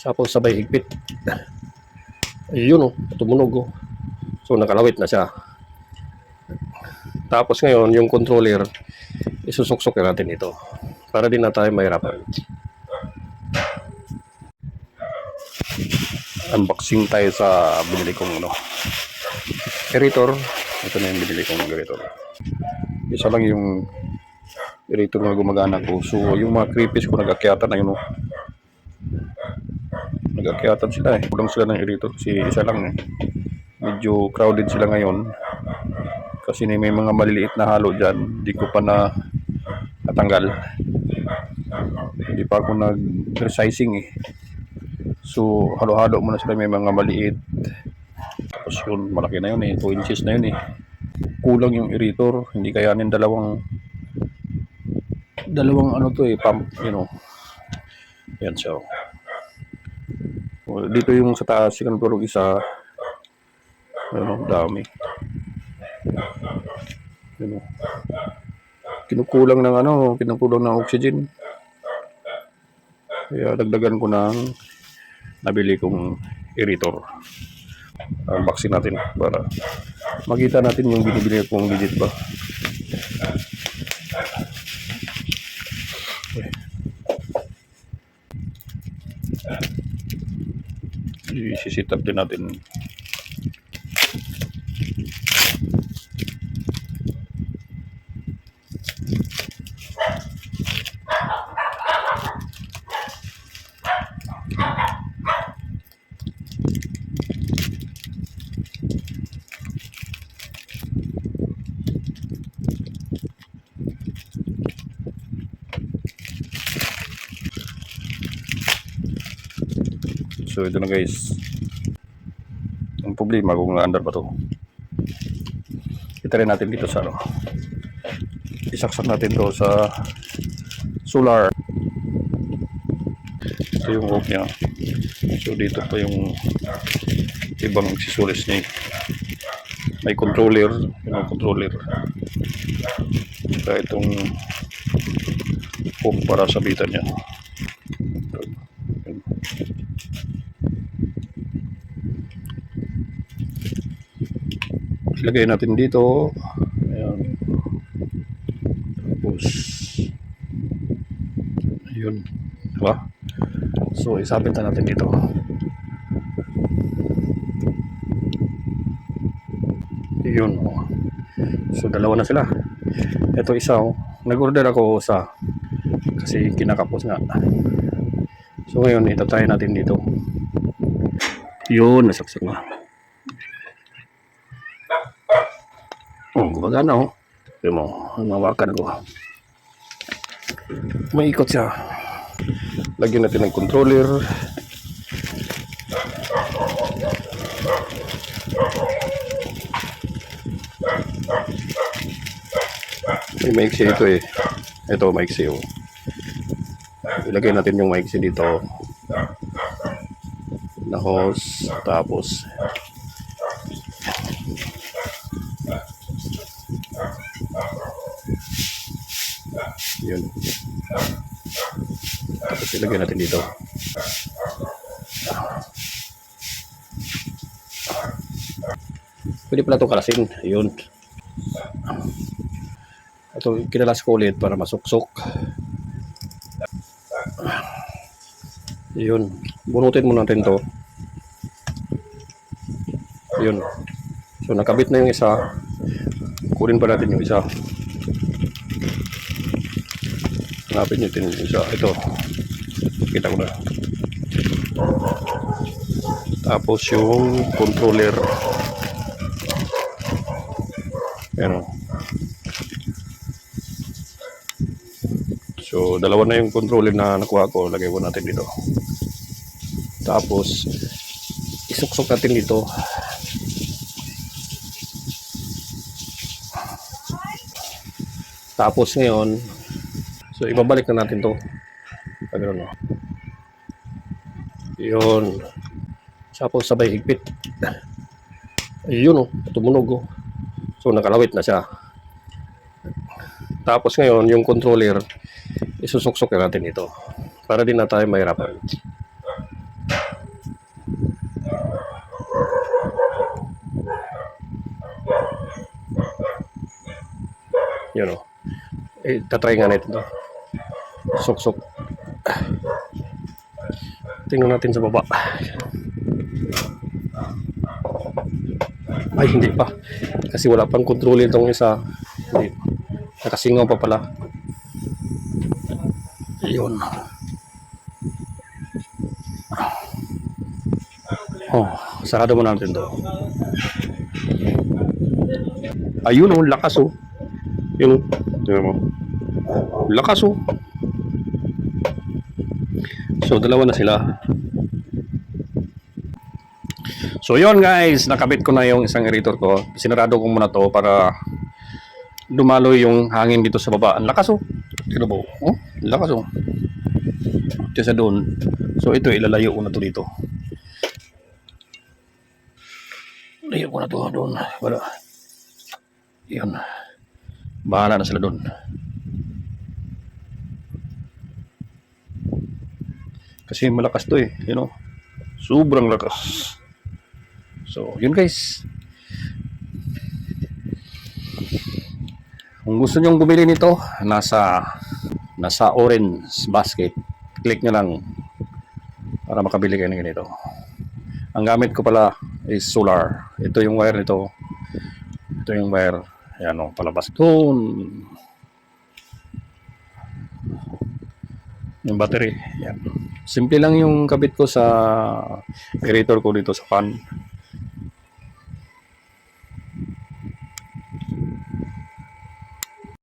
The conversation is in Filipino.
Tapos sabay higpit. Ayun oh, tumunog oh. So nakalawit na siya. Tapos ngayon yung controller, isusuksok natin ito para din na tayo mahirapan. Unboxing tayo sa binili kong aerator. Ito na yung binili kong aerator. Isa lang yung aerator na gumagana ko. So yung mga creepies ko nag-akyatan na yun. Nag-akyatan sila eh. Kulang sila ng aerator. Si isa lang eh. Medyo crowded sila ngayon. Kasi may mga maliliit na halo dyan. Hindi ko pa na natanggal. Hindi pa ako nag-resizing eh. So halo-halo muna sila, may mga maliit. Tapos yun, malaki na yun eh. 2 inches na yun eh. Kulang yung aerator. Hindi kayanin dalawang ano to eh, pump, you know. Yan siya. Well, dito yung sa taas, yung tulog isa. Ano, dami. Ano. Kinukulang ng oxygen. Kaya dagdagan ko ng nabili kong aerator. Unboxing natin para makita natin yung binibili kong digit ba. I-sit up din natin. So ito na guys. Ang problema kung under ba to. Itarin natin dito sa isaksak natin to sa solar. Ito yung hook niya. So dito pa yung ibang accessories niya. May controller, kaya itong hook para sabitan niya. Ilagay natin dito. Ayan. Tapos ayun, diba? So isabit na natin dito. Yun. So dalawa na sila. Ito isa nag-order ako sa kasi kinakapos nga. So ngayon itatry natin dito. Yun, nasaksak na. Oh, gumagana oh. Tignan mo, mawakan ko. May ikot siya. Lagyan natin ng controller. May maiksi ito eh. Ito maiksi oh. Ilagay natin yung maiksi dito. Na hose. Tapos yun. Tapos ilagay natin dito. Pwede pala itong kalasin. Yun. Ito kinalas ko ulit para masuksok. Yun. Bunutin mo natin to. Yun. So nakabit na yung isa. Kunin pa natin yung isa. Hanapin nyo din yung isa. Ito. Kita ko na. Tapos yung controller. Ayan. So dalawa na yung controller na nakuha ko. Lagay ko natin dito. Tapos isuksok natin dito. Tapos ngayon, so ibabalik na natin to. Pagano. Yun. Tapos sabay higpit. Ayun oh, tumunog oh. So nakalawit na siya. Tapos ngayon yung controller, isusuksok natin ito para din na tayo mahirapan. Yun o. Tatry nga natin to. Sok-sok. Tingnan natin sa baba. Ay, hindi pa. Kasi wala pang control itong isa. Hindi. Nakasingaw pa pala. Yun. Oh, sarado mo natin to. Ayun oh, lakas oh. Yun oh. Tingnan mo. Lakas oh. So, dalawa na sila. So, yun guys. Nakabit ko na yung isang aerator ko. Sinarado ko muna to para dumaloy yung hangin dito sa baba. Ang lakas oh. Tingnan mo. Oh, lakas oh. Kesa doon. So, ito ilalayo ko na to dito. Layo ko na to doon. Wala. Yun. Bahala na sila doon. Kasi malakas to eh. You know? Sobrang lakas. So, yun guys. Kung gusto nyong bumili nito, nasa orange basket. Click nyo lang para makabili kayo ng ganito. Ang gamit ko pala is solar. Ito yung wire nito. Ito yung wire. Ayan o, palabas. Doon. Yung battery. Ayan. Simple lang yung kabit ko sa aerator ko dito sa fan.